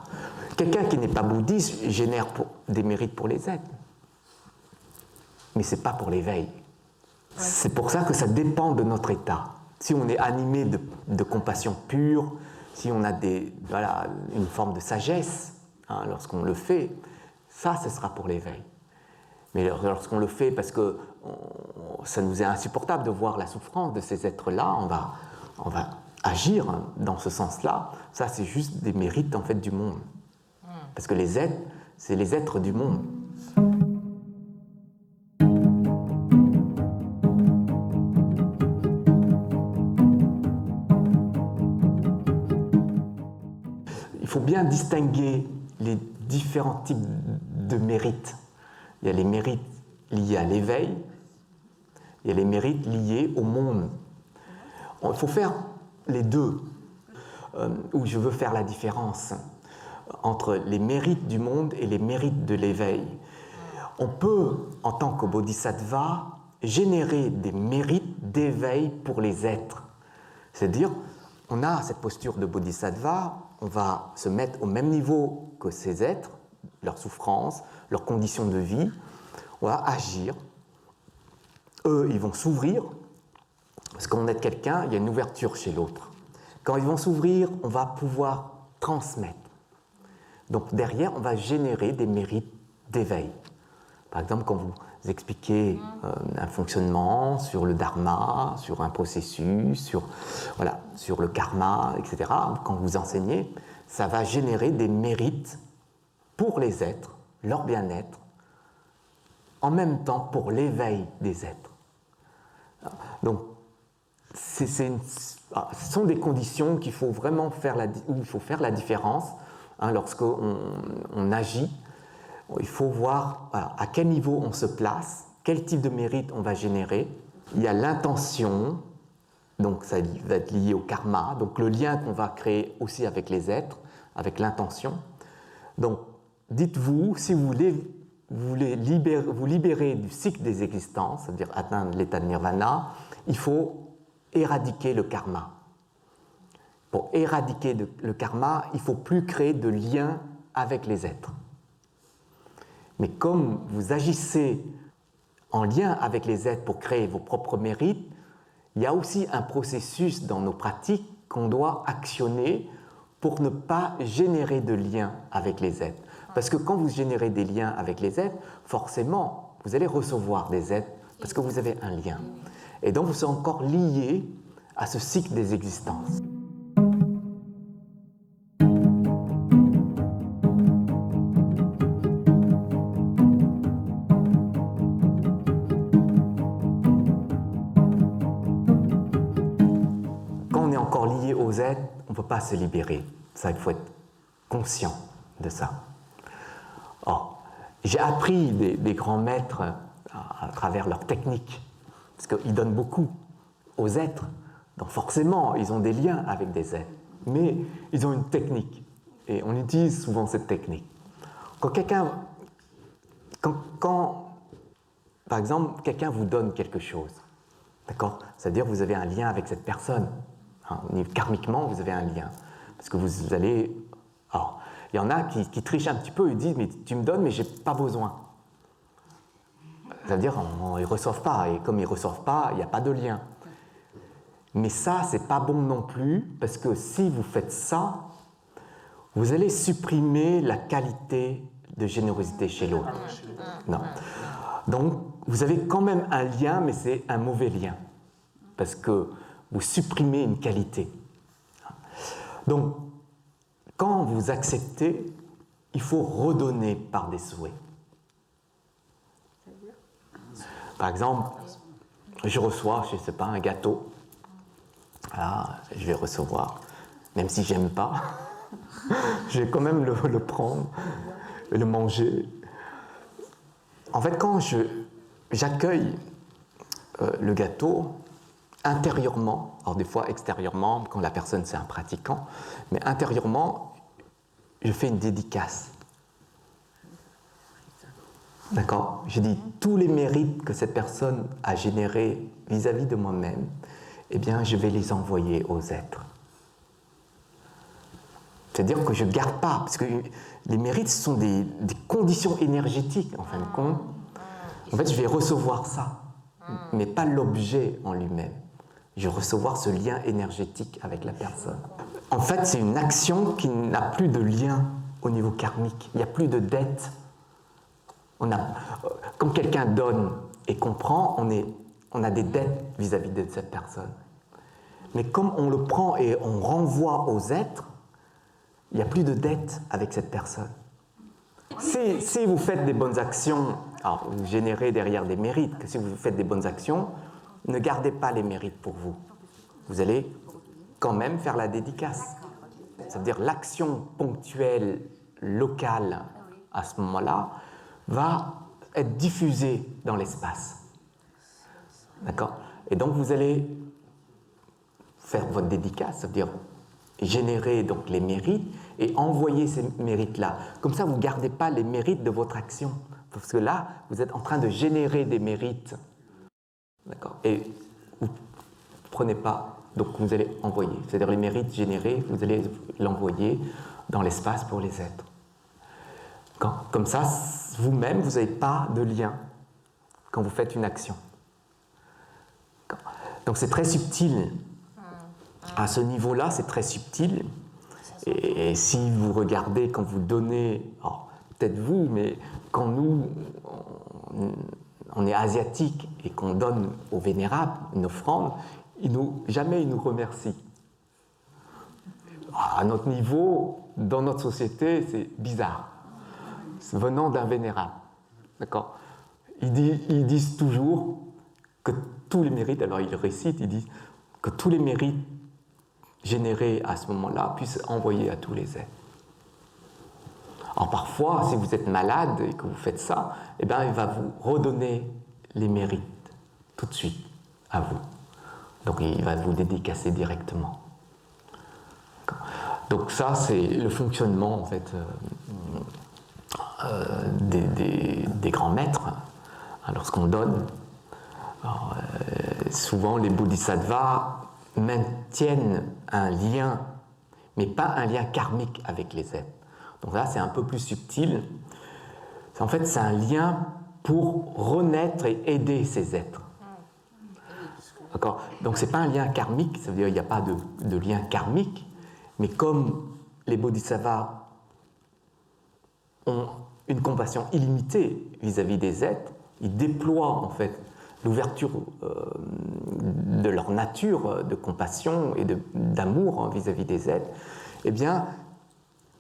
Quelqu'un qui n'est pas bouddhiste génère des mérites pour les êtres. Mais ce n'est pas pour l'éveil. C'est pour ça que ça dépend de notre état. Si on est animé de compassion pure, si on a une forme de sagesse, hein, lorsqu'on le fait, ça, ce sera pour l'éveil. Mais lorsqu'on le fait parce que ça nous est insupportable de voir la souffrance de ces êtres-là, on va agir dans ce sens-là. Ça, c'est juste des mérites en fait du monde. Parce que les êtres, c'est les êtres du monde. Il faut bien distinguer les différents types de mérites. Il y a les mérites liés à l'éveil, il y a les mérites liés au monde. Il faut faire les deux, où je veux faire la différence entre les mérites du monde et les mérites de l'éveil. On peut, en tant que bodhisattva, générer des mérites d'éveil pour les êtres. C'est-à-dire, on a cette posture de bodhisattva, on va se mettre au même niveau que ces êtres, leurs souffrances, leurs conditions de vie, on va agir. Eux, ils vont s'ouvrir, parce qu'on est quelqu'un, il y a une ouverture chez l'autre. Quand ils vont s'ouvrir, on va pouvoir transmettre. Donc derrière, on va générer des mérites d'éveil. Par exemple, quand vous expliquez un fonctionnement sur le dharma, sur un processus, sur le karma, etc., quand vous enseignez, ça va générer des mérites pour les êtres, leur bien-être, en même temps pour l'éveil des êtres. Donc, ce sont des conditions qu'il faut vraiment faire où il faut faire la différence lorsqu'on agit. Il faut voir à quel niveau on se place, quel type de mérite on va générer. Il y a l'intention, donc ça va être lié au karma, donc le lien qu'on va créer aussi avec les êtres, avec l'intention. Donc, dites-vous, si vous voulez vous libérer du cycle des existences, c'est-à-dire atteindre l'état de nirvana, il faut éradiquer le karma. Pour éradiquer le karma, il ne faut plus créer de lien avec les êtres. Mais comme vous agissez en lien avec les êtres pour créer vos propres mérites, il y a aussi un processus dans nos pratiques qu'on doit actionner pour ne pas générer de lien avec les êtres. Parce que quand vous générez des liens avec les êtres, forcément, vous allez recevoir des êtres parce que vous avez un lien. Et donc, vous êtes encore lié à ce cycle des existences. Quand on est encore lié aux êtres, on ne peut pas se libérer. Ça, il faut être conscient de ça. Or, j'ai appris des grands maîtres à travers leurs techniques, parce qu'ils donnent beaucoup aux êtres. Donc forcément, ils ont des liens avec des êtres, mais ils ont une technique, et on utilise souvent cette technique. Quand par exemple, quelqu'un vous donne quelque chose, d'accord ? C'est-à-dire que vous avez un lien avec cette personne. Karmiquement, vous avez un lien. Parce que vous allez... Alors, il y en a qui trichent un petit peu, ils disent « mais tu me donnes, mais je n'ai pas besoin ». C'est-à-dire ils ne reçoivent pas, et comme ils ne reçoivent pas, il n'y a pas de lien. Mais ça, ce n'est pas bon non plus, parce que si vous faites ça, vous allez supprimer la qualité de générosité chez l'autre. Non. Donc, vous avez quand même un lien, mais c'est un mauvais lien, parce que vous supprimez une qualité. Donc, quand vous acceptez, il faut redonner par des souhaits. Par exemple, je reçois, je ne sais pas, un gâteau. Voilà, je vais recevoir, même si je n'aime pas, je vais quand même le prendre et le manger. En fait, quand j'accueille le gâteau, intérieurement, alors des fois extérieurement, quand la personne c'est un pratiquant, mais intérieurement, je fais une dédicace. D'accord ? Je dis tous les mérites que cette personne a générés vis-à-vis de moi-même, eh bien, je vais les envoyer aux êtres. C'est-à-dire que je ne garde pas, parce que les mérites ce sont des conditions énergétiques, en fin de compte. En fait, je vais recevoir ça, mais pas l'objet en lui-même. Je vais recevoir ce lien énergétique avec la personne. En fait, c'est une action qui n'a plus de lien au niveau karmique. Il n'y a plus de dette. Quand quelqu'un donne et comprend, on a des dettes vis-à-vis de cette personne. Mais comme on le prend et on renvoie aux êtres, il n'y a plus de dette avec cette personne. Si vous faites des bonnes actions, alors vous générez derrière des mérites, que si vous faites des bonnes actions, ne gardez pas les mérites pour vous. Vous allez quand même faire la dédicace. C'est-à-dire l'action ponctuelle, locale, à ce moment-là, va être diffusée dans l'espace. D'accord ? Et donc vous allez faire votre dédicace, c'est-à-dire générer donc les mérites et envoyer ces mérites-là. Comme ça, vous ne gardez pas les mérites de votre action. Parce que là, vous êtes en train de générer des mérites. D'accord ? Et vous ne prenez pas, donc vous allez envoyer. C'est-à-dire les mérites générés, vous allez l'envoyer dans l'espace pour les êtres. Comme ça, vous-même, vous n'avez pas de lien quand vous faites une action. Donc c'est très subtil. À ce niveau-là, c'est très subtil. Et si vous regardez, quand vous donnez, peut-être vous, mais quand nous, on est asiatique et qu'on donne aux vénérables une offrande, jamais ils nous remercient. À notre niveau, dans notre société, c'est bizarre. Venant d'un vénérable. D'accord ? ils disent toujours que tous les mérites, alors ils récitent, ils disent que tous les mérites générés à ce moment-là puissent envoyer à tous les êtres. Alors parfois, si vous êtes malade et que vous faites ça, eh bien, il va vous redonner les mérites tout de suite à vous. Donc il va vous dédicacer directement. Donc ça, c'est le fonctionnement en fait des grands maîtres. Lorsqu'on donne, alors, souvent les bodhisattvas maintiennent un lien, mais pas un lien karmique avec les êtres. Donc là, c'est un peu plus subtil. En fait, c'est un lien pour renaître et aider ces êtres. D'accord ? Donc, ce n'est pas un lien karmique, ça veut dire qu'il n'y a pas de lien karmique, mais comme les bodhisattvas ont une compassion illimitée vis-à-vis des êtres, ils déploient en fait l'ouverture de leur nature de compassion et d'amour vis-à-vis des êtres, eh bien,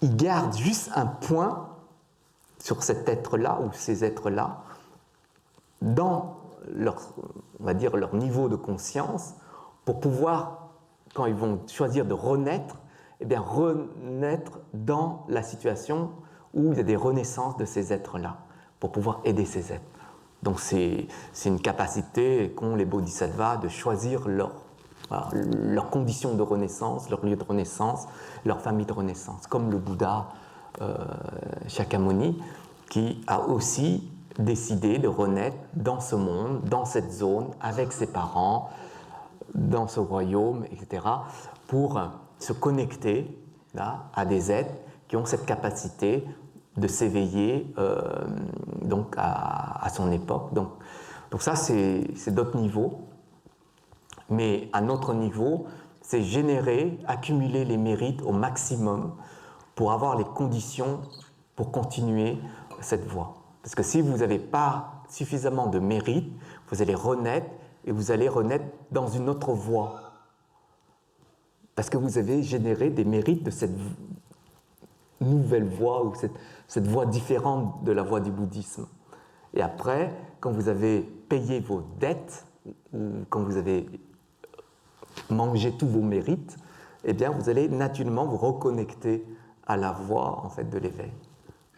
ils gardent juste un point sur cet être-là ou ces êtres-là dans leur, on va dire, leur niveau de conscience pour pouvoir, quand ils vont choisir de renaître, eh bien, renaître dans la situation où il y a des renaissances de ces êtres-là pour pouvoir aider ces êtres. Donc c'est une capacité qu'ont les bodhisattvas de choisir leurs conditions de renaissance, leur lieu de renaissance, leur famille de renaissance, comme le Bouddha Shakyamuni, qui a aussi décidé de renaître dans ce monde, dans cette zone, avec ses parents, dans ce royaume, etc., pour se connecter là, à des êtres qui ont cette capacité de s'éveiller donc à son époque. Donc ça, c'est d'autres niveaux. Mais à notre niveau, c'est générer, accumuler les mérites au maximum pour avoir les conditions pour continuer cette voie. Parce que si vous n'avez pas suffisamment de mérites, vous allez renaître et vous allez renaître dans une autre voie. Parce que vous avez généré des mérites de cette nouvelle voie ou cette voie différente de la voie du bouddhisme. Et après, quand vous avez payé vos dettes, ou quand vous avez mangé tous vos mérites, eh bien, vous allez naturellement vous reconnecter à la voie en fait, de l'éveil.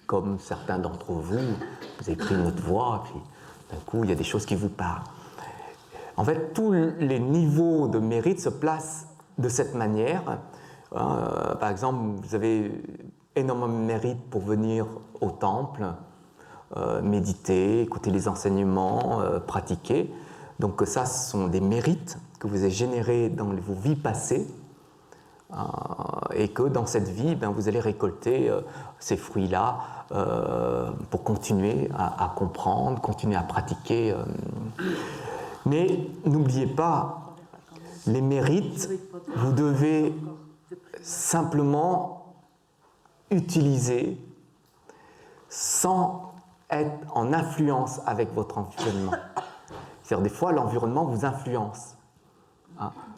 Comme certains d'entre vous, vous avez pris notre voie, puis d'un coup, il y a des choses qui vous parlent. En fait, tous les niveaux de mérite se placent de cette manière. Par exemple, vous avez énormément de mérite pour venir au temple, méditer, écouter les enseignements, pratiquer. Donc ça, ce sont des mérites que vous avez générés dans vos vies passées et que dans cette vie, vous allez récolter ces fruits-là pour continuer à comprendre, continuer à pratiquer. Mais n'oubliez pas, les mérites, vous devez simplement utiliser sans être en influence avec votre environnement. C'est-à-dire des fois, l'environnement vous influence.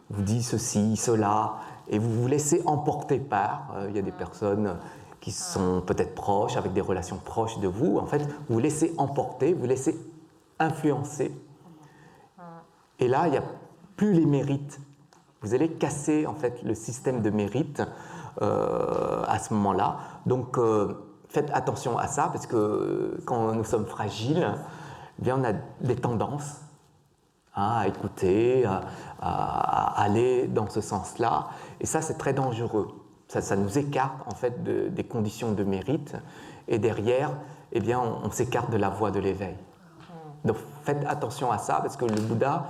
Vous dit ceci, cela, et vous vous laissez emporter par. Il y a des personnes qui sont peut-être proches, avec des relations proches de vous. En fait, vous vous laissez emporter, vous vous laissez influencer. Et là, il n'y a plus les mérites. Vous allez casser en fait le système de mérite à ce moment-là. Donc, faites attention à ça parce que quand nous sommes fragiles, eh bien, on a des tendances à écouter, à aller dans ce sens-là. Et ça, c'est très dangereux. Ça nous écarte en fait des conditions de mérite. Et derrière, eh bien, on s'écarte de la voie de l'éveil. Donc, faites attention à ça parce que le Bouddha,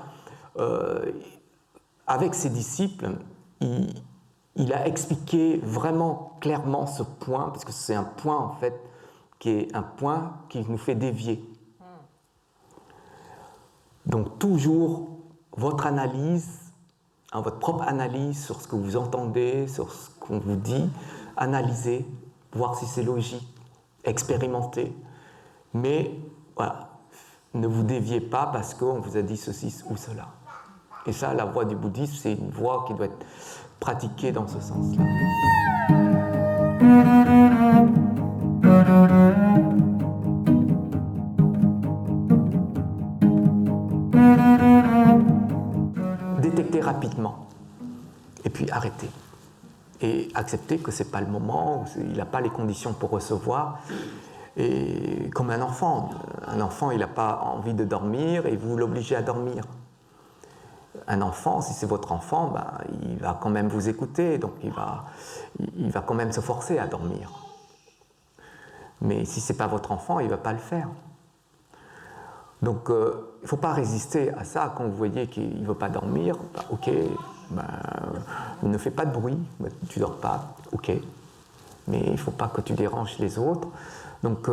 avec ses disciples, il a expliqué vraiment clairement ce point, parce que c'est un point en fait qui est un point qui nous fait dévier. Donc toujours votre analyse, votre propre analyse sur ce que vous entendez, sur ce qu'on vous dit, analysez, voir si c'est logique, expérimentez, mais voilà, ne vous déviez pas parce qu'on vous a dit ceci ou cela. Et ça, la voie du bouddhisme, c'est une voie qui doit être pratiquée dans ce sens-là. rapidement, et puis arrêter. Et accepter que ce n'est pas le moment, il n'a pas les conditions pour recevoir. Et comme un enfant, il n'a pas envie de dormir et vous l'obligez à dormir. Un enfant, si c'est votre enfant, ben, il va quand même vous écouter, donc il va quand même se forcer à dormir. Mais si ce n'est pas votre enfant, il ne va pas le faire. Donc il ne faut pas résister à ça. Quand vous voyez qu'il ne veut pas dormir, ben, ok, ben, ne fais pas de bruit, ben, tu ne dors pas, ok. Mais il ne faut pas que tu déranges les autres. Donc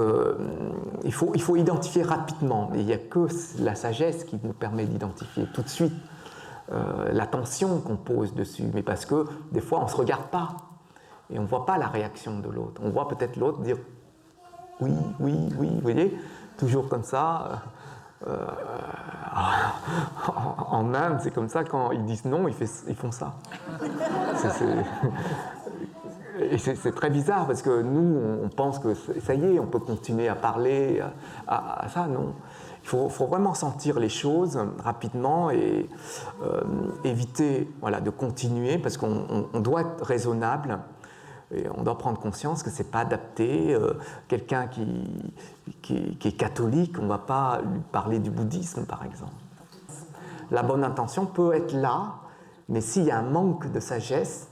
il faut identifier rapidement. Et il n'y a que la sagesse qui nous permet d'identifier tout de suite l'attention qu'on pose dessus. Mais parce que des fois, on ne se regarde pas. Et on ne voit pas la réaction de l'autre. On voit peut-être l'autre dire oui, oui, oui, vous voyez, toujours comme ça. En Inde, c'est comme ça, quand ils disent non, ils font ça. Et c'est très bizarre parce que nous, on pense que ça y est, on peut continuer à parler à ça, non. Il faut vraiment sentir les choses rapidement et éviter de continuer parce qu'on doit être raisonnable et on doit prendre conscience que ce n'est pas adapté. Quelqu'un qui est catholique, on ne va pas lui parler du bouddhisme, par exemple. La bonne intention peut être là, mais s'il y a un manque de sagesse,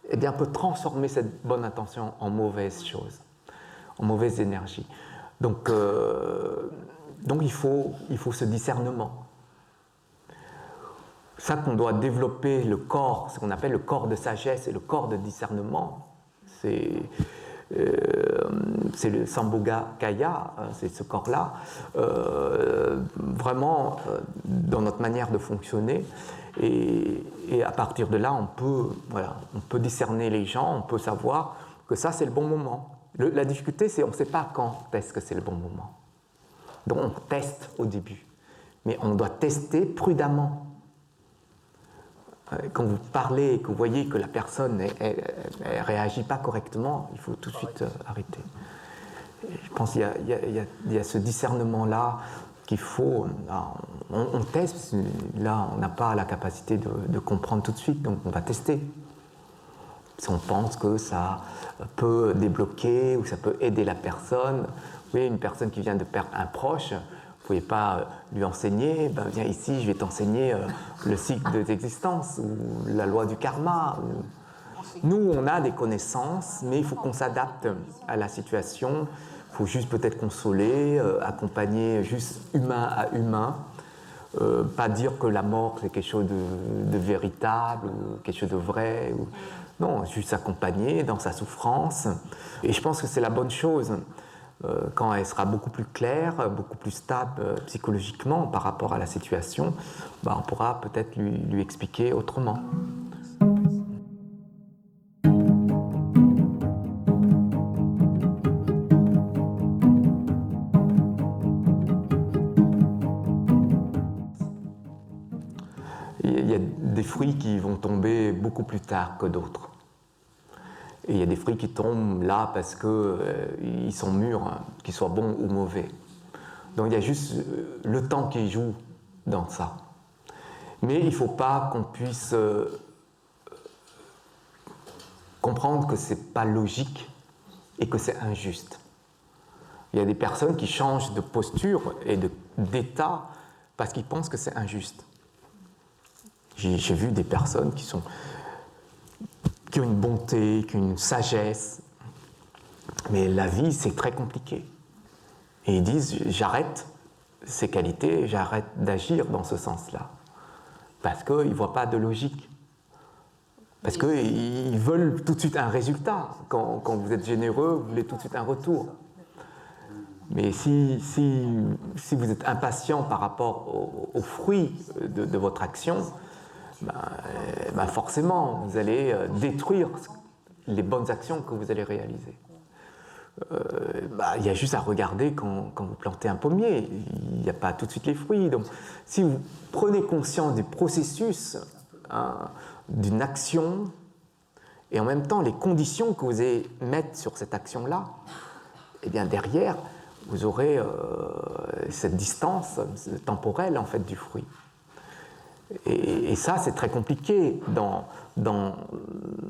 eh bien, on peut transformer cette bonne intention en mauvaise chose, en mauvaise énergie. Donc il faut ce discernement. Ça qu'on doit développer le corps, ce qu'on appelle le corps de sagesse et le corps de discernement, c'est le Sambhogakaya, c'est ce corps-là, vraiment dans notre manière de fonctionner. Et à partir de là, on peut discerner les gens, on peut savoir que ça, c'est le bon moment. La difficulté, c'est qu'on ne sait pas quand est-ce que c'est le bon moment. Donc on teste au début, mais on doit tester prudemment. Quand vous parlez et que vous voyez que la personne ne réagit pas correctement, il faut tout de suite arrêter. Et je pense qu'il y a ce discernement-là qu'il faut. On teste, là on n'a pas la capacité de comprendre tout de suite, donc on va tester. Si on pense que ça peut débloquer ou ça peut aider la personne, vous voyez, une personne qui vient de perdre un proche, vous ne pouvez pas lui enseigner, ben viens ici, je vais t'enseigner le cycle d'existence ou la loi du karma. Nous, on a des connaissances, mais il faut qu'on s'adapte à la situation. Il faut juste peut-être consoler, accompagner juste humain à humain. Pas dire que la mort, c'est quelque chose de véritable ou quelque chose de vrai. Non, juste accompagner dans sa souffrance. Et je pense que c'est la bonne chose. Quand elle sera beaucoup plus claire, beaucoup plus stable psychologiquement par rapport à la situation, on pourra peut-être lui expliquer autrement. Il y a des fruits qui vont tomber beaucoup plus tard que d'autres. Et il y a des fruits qui tombent là parce qu'ils sont mûrs, qu'ils soient bons ou mauvais. Donc il y a juste le temps qui joue dans ça. Mais il ne faut pas qu'on puisse comprendre que ce n'est pas logique et que c'est injuste. Il y a des personnes qui changent de posture et d'état parce qu'ils pensent que c'est injuste. J'ai vu des personnes qui ont une bonté, qui ont une sagesse, mais la vie, c'est très compliqué. Et ils disent, j'arrête ces qualités, j'arrête d'agir dans ce sens-là. Parce qu'ils ne voient pas de logique. Parce qu'ils veulent tout de suite un résultat. Quand vous êtes généreux, vous voulez tout de suite un retour. Mais si vous êtes impatient par rapport aux fruits de votre action, forcément, vous allez détruire les bonnes actions que vous allez réaliser. Il y a juste à regarder quand vous plantez un pommier, il n'y a pas tout de suite les fruits. Donc, si vous prenez conscience du processus d'une action et en même temps les conditions que vous allez mettre sur cette action-là, eh bien derrière, vous aurez cette distance temporelle en fait du fruit. Et ça, c'est très compliqué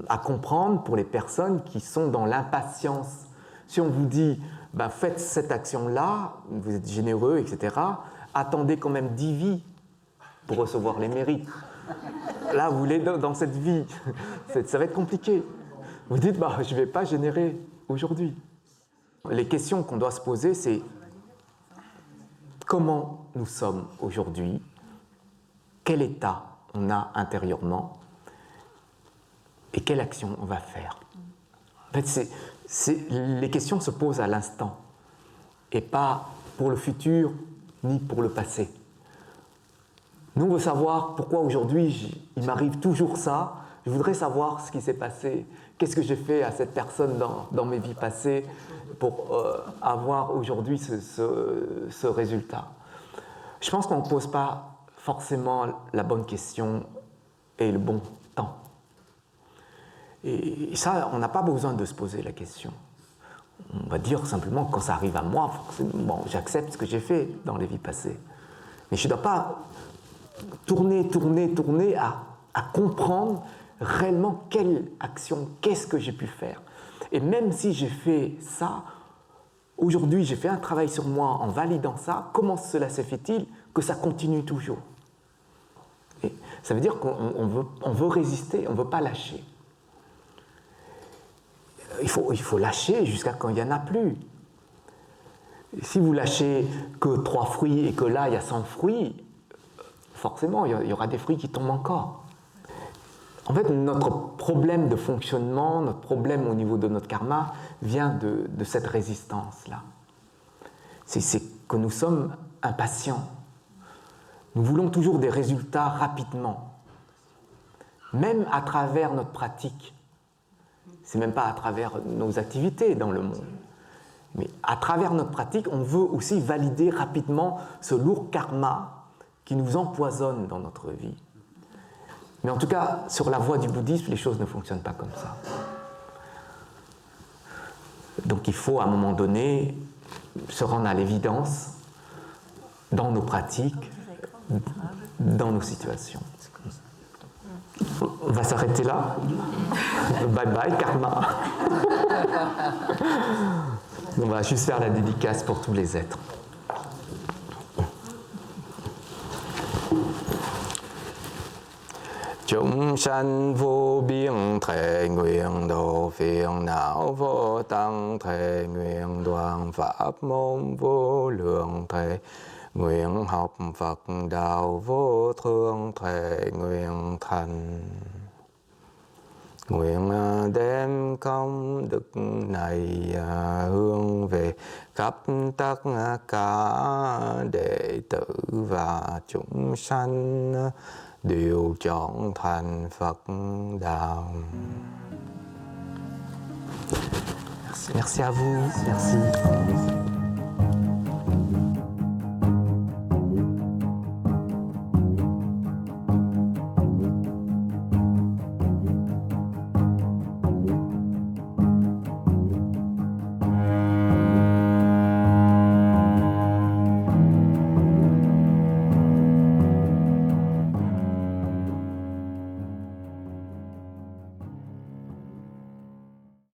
à comprendre pour les personnes qui sont dans l'impatience. Si on vous dit, ben, faites cette action-là, vous êtes généreux, etc., attendez quand même 10 vies pour recevoir les mérites. Là, vous voulez dans cette vie, ça va être compliqué. Vous dites, bah, je ne vais pas générer aujourd'hui. Les questions qu'on doit se poser, c'est comment nous sommes aujourd'hui, quel état on a intérieurement et quelle action on va faire. En fait, les questions se posent à l'instant et pas pour le futur ni pour le passé. Nous, on veut savoir pourquoi aujourd'hui il m'arrive toujours ça. Je voudrais savoir ce qui s'est passé, qu'est-ce que j'ai fait à cette personne dans mes vies passées pour avoir aujourd'hui ce résultat. Je pense qu'on ne pose pas forcément la bonne question et le bon temps. Et ça, on n'a pas besoin de se poser la question. On va dire simplement, quand ça arrive à moi, forcément, bon, j'accepte ce que j'ai fait dans les vies passées. Mais je ne dois pas tourner à comprendre réellement quelle action, qu'est-ce que j'ai pu faire. Et même si j'ai fait ça, aujourd'hui j'ai fait un travail sur moi en validant ça, comment cela se fait-il que ça continue toujours? Et ça veut dire qu'on veut résister, on ne veut pas lâcher. Il faut lâcher jusqu'à quand il n'y en a plus. Si vous lâchez que 3 fruits et que là il y a 100 fruits, forcément il y aura des fruits qui tombent encore. En fait, notre problème de fonctionnement, notre problème au niveau de notre karma vient de cette résistance-là. C'est que nous sommes impatients. Nous voulons toujours des résultats rapidement, même à travers notre pratique. C'est même pas à travers nos activités dans le monde. Mais à travers notre pratique, on veut aussi valider rapidement ce lourd karma qui nous empoisonne dans notre vie. Mais en tout cas, sur la voie du bouddhisme, les choses ne fonctionnent pas comme ça. Donc il faut à un moment donné se rendre à l'évidence dans nos pratiques, dans nos situations. On va s'arrêter là. Bye bye, karma. On va juste faire la dédicace pour tous les êtres. Chúng sanh vô biên thệ nguyện độ phiền não vô tăng thệ nguyện đoàn pháp môn vô lượng thệ nguyện học Phật đạo vô thượng thệ nguyện thành. Nguyện đem công đức này hướng về khắp tất cả đệ tử và chúng sanh đều chọn thành Phật đạo. Merci à vous. Merci.